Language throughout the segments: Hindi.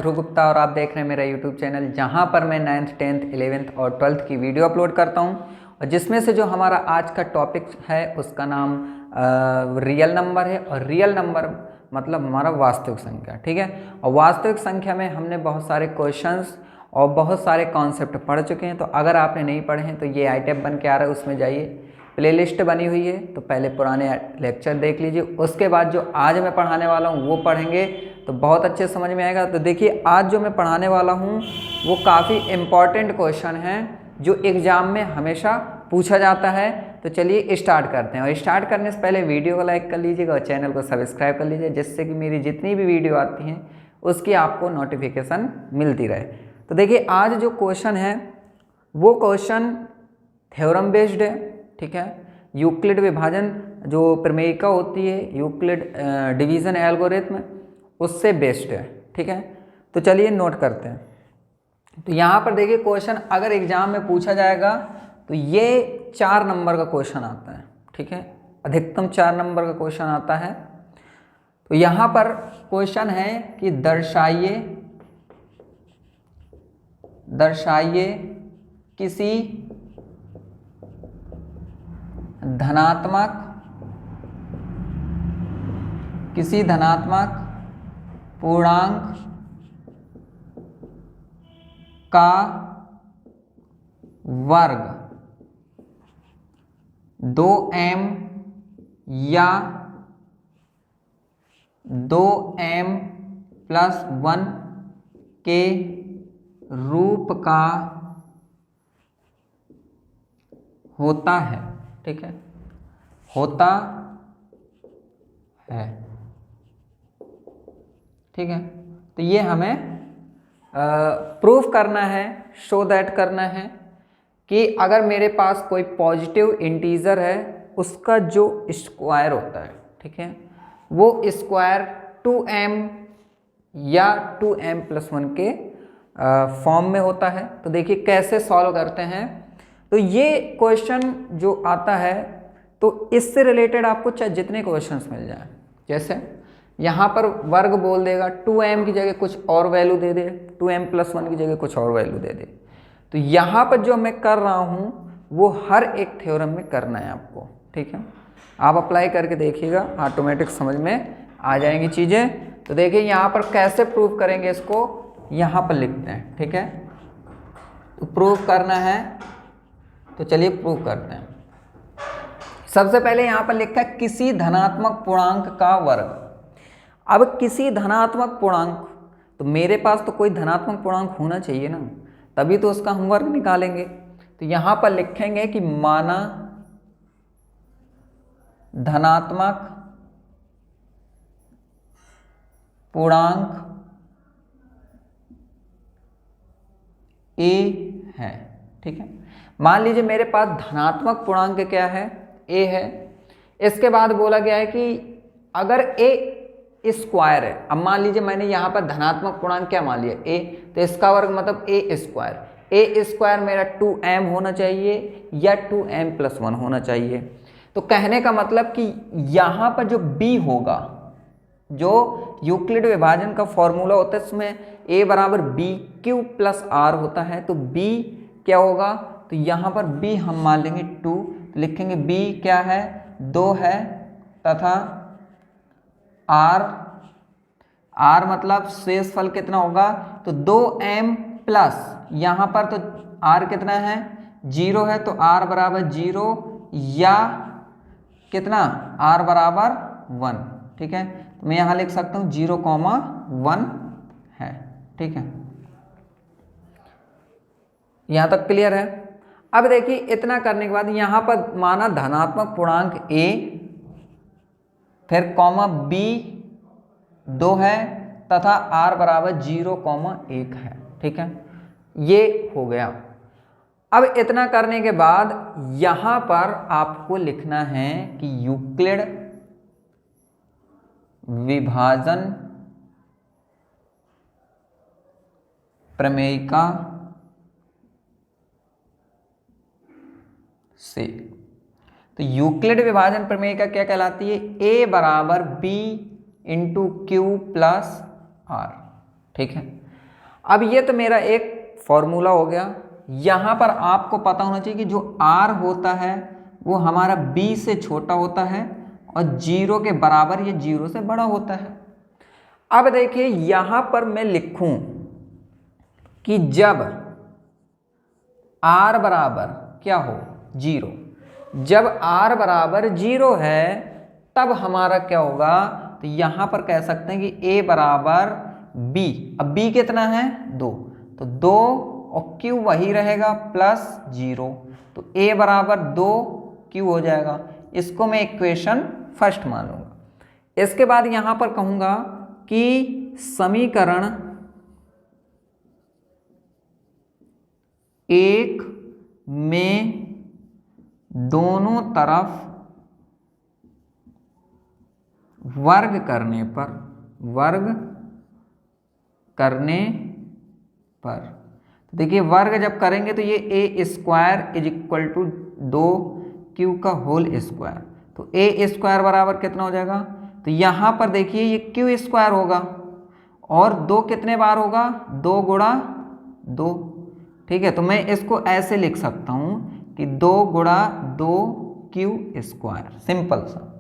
ध्रुव गुप्ता और आप देख रहे हैं मेरा यूट्यूब चैनल, जहां पर मैं 9th 10th 11th और 12th की वीडियो अपलोड करता हूं। और जिसमें से जो हमारा आज का टॉपिक है उसका नाम रियल नंबर है। और रियल नंबर मतलब हमारा वास्तविक संख्या, ठीक है। और वास्तविक संख्या में हमने बहुत सारे क्वेश्चंस और बहुत सारे कॉन्सेप्ट पढ़ चुके हैं। तो अगर आपने नहीं पढ़े हैं तो ये आईटेप बन के आ रहा है, उसमें जाइए, प्लेलिस्ट बनी हुई है, तो पहले पुराने लेक्चर देख लीजिए। उसके बाद जो आज मैं पढ़ाने वाला हूँ वो पढ़ेंगे तो बहुत अच्छे समझ में आएगा। तो देखिए, आज जो मैं पढ़ाने वाला हूँ वो काफ़ी इम्पॉर्टेंट क्वेश्चन है जो एग्ज़ाम में हमेशा पूछा जाता है। तो चलिए स्टार्ट करते हैं। और स्टार्ट करने से पहले वीडियो को लाइक कर लीजिएगा और चैनल को सब्सक्राइब कर लीजिए, जिससे कि मेरी जितनी भी वीडियो आती हैं उसकी आपको नोटिफिकेशन मिलती रहे। तो देखिए, आज जो क्वेश्चन है वो क्वेश्चन थ्योरम बेस्ड है, ठीक है। यूक्लिड विभाजन जो प्रमेयिका होती है, यूक्लिड डिवीज़न एल्गोरिथम, उससे बेस्ड है, ठीक है। तो चलिए नोट करते हैं। तो यहाँ पर देखिए, क्वेश्चन अगर एग्जाम में पूछा जाएगा तो ये 4 नंबर का क्वेश्चन आता है, ठीक है। अधिकतम 4 नंबर का क्वेश्चन आता है। तो यहाँ पर क्वेश्चन है कि दर्शाइए किसी धनात्मक पूर्णांक का वर्ग 2m या 2m+1 के रूप का होता है, ठीक है, होता है, ठीक है। तो ये हमें प्रूफ करना है, शो दैट करना है कि अगर मेरे पास कोई पॉजिटिव इंटीजर है उसका जो स्क्वायर होता है, ठीक है, वो स्क्वायर 2m या 2m+1 के फॉर्म में होता है। तो देखिए कैसे सॉल्व करते हैं। तो ये क्वेश्चन जो आता है तो इससे रिलेटेड आपको चाहे जितने क्वेश्चंस मिल जाए, जैसे यहाँ पर वर्ग बोल देगा, 2m की जगह कुछ और वैल्यू दे दे, 2m+1 की जगह कुछ और वैल्यू दे दे। तो यहाँ पर जो मैं कर रहा हूँ वो हर एक थ्योरम में करना है आपको, ठीक है। आप अप्लाई करके देखिएगा, ऑटोमेटिक समझ में आ जाएंगी चीज़ें। तो देखिए यहाँ पर कैसे प्रूफ करेंगे, इसको यहाँ पर लिखते हैं, ठीक है। तो प्रूफ करना है, तो चलिए प्रूफ करते हैं। सबसे पहले यहाँ पर लिखा है किसी धनात्मक पूर्णांक का वर्ग। अब किसी धनात्मक पूर्णांक, तो मेरे पास तो कोई धनात्मक पूर्णांक होना चाहिए ना, तभी तो उसका हम वर्ग निकालेंगे। तो यहाँ पर लिखेंगे कि माना धनात्मक पूर्णांक a है, ठीक है। मान लीजिए मेरे पास धनात्मक पूर्णांक क्या है, a है। इसके बाद बोला गया है कि अगर a स्क्वायर है, अब मान लीजिए मैंने यहाँ पर धनात्मक पूर्णांक क्या मान लिया, a, तो इसका वर्ग मतलब a स्क्वायर मेरा 2m होना चाहिए या 2m+1 होना चाहिए। तो कहने का मतलब कि यहाँ पर जो b होगा, जो यूक्लिड विभाजन का फॉर्मूला होता है उसमें a बराबर b³ + r होता है। तो b क्या होगा, तो यहाँ पर b हम मान लेंगे 2, तो लिखेंगे b क्या है, 2 है, तथा r मतलब शेषफल कितना होगा, तो 2m प्लस, यहाँ पर तो r कितना है, 0 है, तो r बराबर 0 या कितना, r बराबर 1, ठीक है। तो मैं यहाँ लिख सकता हूँ 0,1 है, ठीक है। यहाँ तक क्लियर है। अब देखिए, इतना करने के बाद यहाँ पर माना धनात्मक पूर्णांक a, फिर कॉमा b 2 है, तथा r बराबर 0,1 है, ठीक है। ये हो गया। अब इतना करने के बाद यहाँ पर आपको लिखना है कि यूक्लिड विभाजन प्रमेयिका से, तो यूक्लिड विभाजन प्रमेयिका क्या कहलाती है, a बराबर b × q + r, ठीक है। अब ये तो मेरा एक फॉर्मूला हो गया। यहाँ पर आपको पता होना चाहिए कि जो r होता है वो हमारा b से छोटा होता है और 0 के बराबर, ये 0 से बड़ा होता है। अब देखिए यहाँ पर मैं लिखूं कि जब r बराबर क्या हो 0, जब r बराबर 0 है तब हमारा क्या होगा, तो यहाँ पर कह सकते हैं कि a बराबर b। अब b कितना है 2, तो 2 और q वही रहेगा प्लस 0, तो a बराबर 2 q हो जाएगा। इसको मैं इक्वेशन फर्स्ट मान लूँगा। इसके बाद यहाँ पर कहूँगा कि समीकरण 1 में दोनों तरफ वर्ग करने पर देखिए वर्ग जब करेंगे तो ये a square is equal to 2q का होल स्क्वायर, तो a स्क्वायर बराबर कितना हो जाएगा, तो यहाँ पर देखिए ये q स्क्वायर होगा और 2 कितने बार होगा, 2 गुणा 2। ठीक है, तो मैं इसको ऐसे लिख सकता हूँ कि 2 गुणा 2q स्क्वायर, सिंपल सा।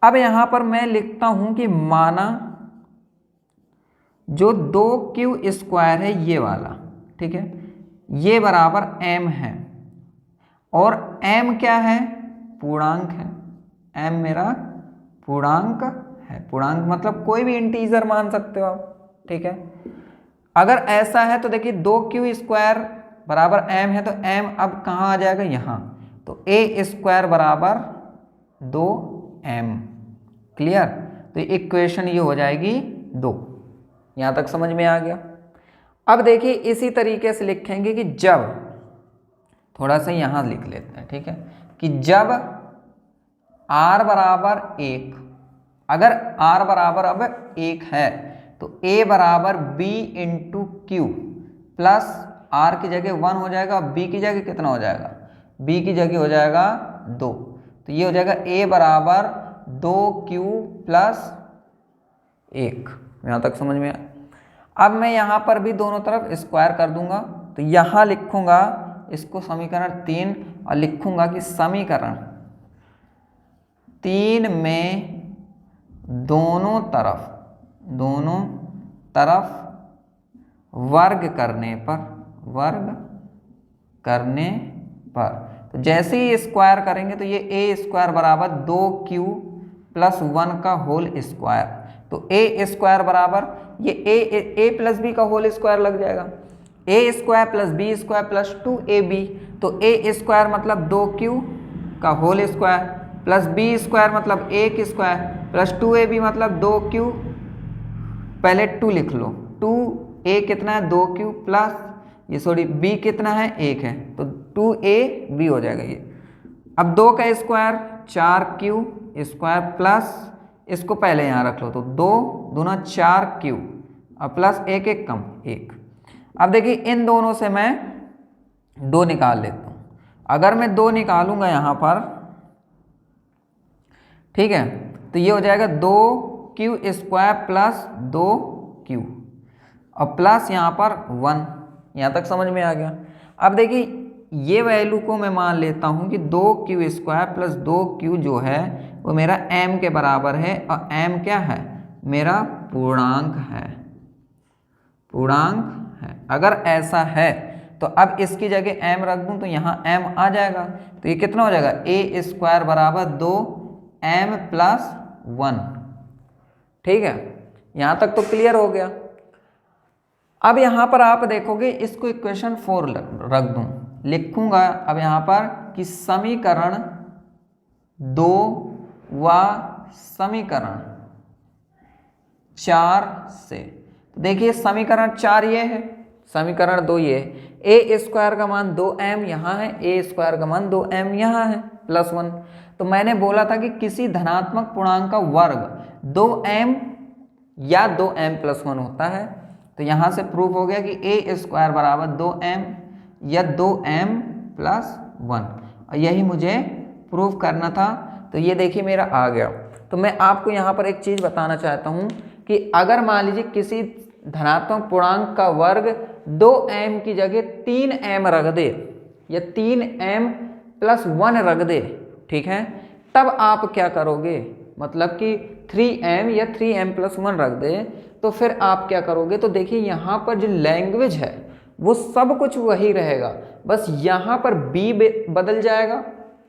अब यहाँ पर मैं लिखता हूँ कि माना जो 2q स्क्वायर है ये वाला, ठीक है, ये बराबर m है और m क्या है, पूर्णांक है। m मेरा पूर्णांक है, पूर्णांक मतलब कोई भी इंटीजर मान सकते हो आप। ठीक है, अगर ऐसा है तो देखिए 2q स्क्वायर बराबर m है तो m अब कहाँ आ जाएगा, यहाँ, तो a स्क्वायर बराबर 2m। क्लियर, तो इक्वेशन ये हो जाएगी 2। यहाँ तक समझ में आ गया। अब देखिए इसी तरीके से लिखेंगे कि जब, थोड़ा सा यहाँ लिख लेते हैं, ठीक है, कि जब r बराबर 1, अगर r बराबर अब 1 है तो a बराबर b into Q plus r की जगह 1 हो जाएगा, b की जगह कितना हो जाएगा, b की जगह हो जाएगा 2, तो ये हो जाएगा a बराबर 2q प्लस 1। यहाँ तक समझ में आया। अब मैं यहाँ पर भी दोनों तरफ स्क्वायर कर दूंगा, तो यहाँ लिखूंगा इसको समीकरण 3 और लिखूंगा कि समीकरण 3 में दोनों तरफ वर्ग करने पर, तो जैसे ही स्क्वायर करेंगे तो ये a स्क्वायर बराबर 2q प्लस 1 का होल स्क्वायर, तो a स्क्वायर बराबर ये a प्लस बी का होल स्क्वायर लग जाएगा, a square plus B square plus 2ab, तो a स्क्वायर मतलब 2q का whole square plus b square मतलब 1 स्क्वायर प्लस 2ab मतलब 2q, पहले 2 लिख लो, 2a कितना है 2q प्लस ये सॉरी b कितना है 1 है, तो 2ab हो जाएगा ये। अब 2 का स्क्वायर 4q स्क्वायर प्लस इसको पहले यहाँ रख लो, तो 2 दूना 4q और प्लस 1 1 कम 1। अब देखिए इन दोनों से मैं 2 निकाल लेता हूँ। अगर मैं 2 निकालूंगा यहाँ पर, ठीक है, तो ये हो जाएगा 2q स्क्वायर प्लस 2q और प्लस यहाँ पर 1। यहाँ तक समझ में आ गया। अब देखिए ये वैल्यू को मैं मान लेता हूँ कि 2q स्क्वायर प्लस 2q जो है वो मेरा m के बराबर है और m क्या है, मेरा पूर्णांक है। अगर ऐसा है तो अब इसकी जगह m रख दूं तो यहाँ m आ जाएगा, तो ये कितना हो जाएगा, a स्क्वायर बराबर 2m प्लस 1। ठीक है, यहाँ तक तो क्लियर हो गया। अब यहाँ पर आप देखोगे इसको इक्वेशन 4 रख दूं, लिखूंगा अब यहाँ पर कि समीकरण 2 व समीकरण 4 से, तो देखिए समीकरण 4 ये है, समीकरण 2 ये है, a स्क्वायर का मान 2m यहाँ है, a स्क्वायर का मान 2m यहाँ है प्लस 1। तो मैंने बोला था कि किसी धनात्मक पूर्णांक का वर्ग 2m या 2m प्लस 1 होता है, तो यहाँ से प्रूफ हो गया कि a स्क्वायर बराबर 2m या 2m प्लस 1, और यही मुझे प्रूफ करना था। तो ये देखिए मेरा आ गया। तो मैं आपको यहाँ पर एक चीज़ बताना चाहता हूँ कि अगर मान लीजिए किसी धनात्मक पूर्णांक का वर्ग 2m की जगह 3m रख दे या 3m + 1 रख दे, ठीक है, तब आप क्या करोगे, मतलब कि 3m या 3m + 1 रख दे, तो फिर आप क्या करोगे, तो देखिए यहाँ पर जो लैंग्वेज है वो सब कुछ वही रहेगा, बस यहाँ पर b बदल जाएगा।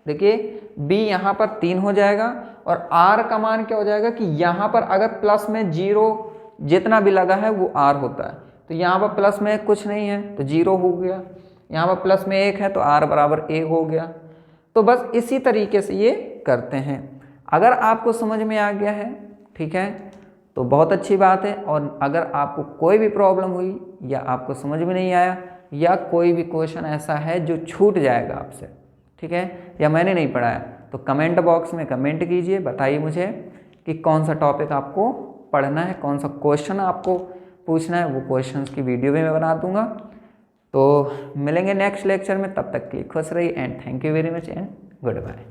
देखिए b यहाँ पर 3 हो जाएगा और r का मान क्या हो जाएगा कि यहाँ पर अगर प्लस में 0 जितना भी लगा है वो r होता है, तो यहाँ पर प्लस में कुछ नहीं है तो 0 हो गया, यहाँ पर प्लस में 1 है तो r = 1 हो गया। तो बस इसी तरीके से ये करते हैं। अगर आपको समझ में आ गया है, ठीक है, तो बहुत अच्छी बात है। और अगर आपको कोई भी प्रॉब्लम हुई या आपको समझ में नहीं आया या कोई भी क्वेश्चन ऐसा है जो छूट जाएगा आपसे, ठीक है, या मैंने नहीं पढ़ाया, तो कमेंट बॉक्स में कमेंट कीजिए, बताइए मुझे कि कौन सा टॉपिक आपको पढ़ना है, कौन सा क्वेश्चन आपको पूछना है, वो क्वेश्चंस की वीडियो भी मैं बना दूंगा। तो मिलेंगे नेक्स्ट लेक्चर में, तब तक के लिए खुश रहिए and thank you very much and good bye.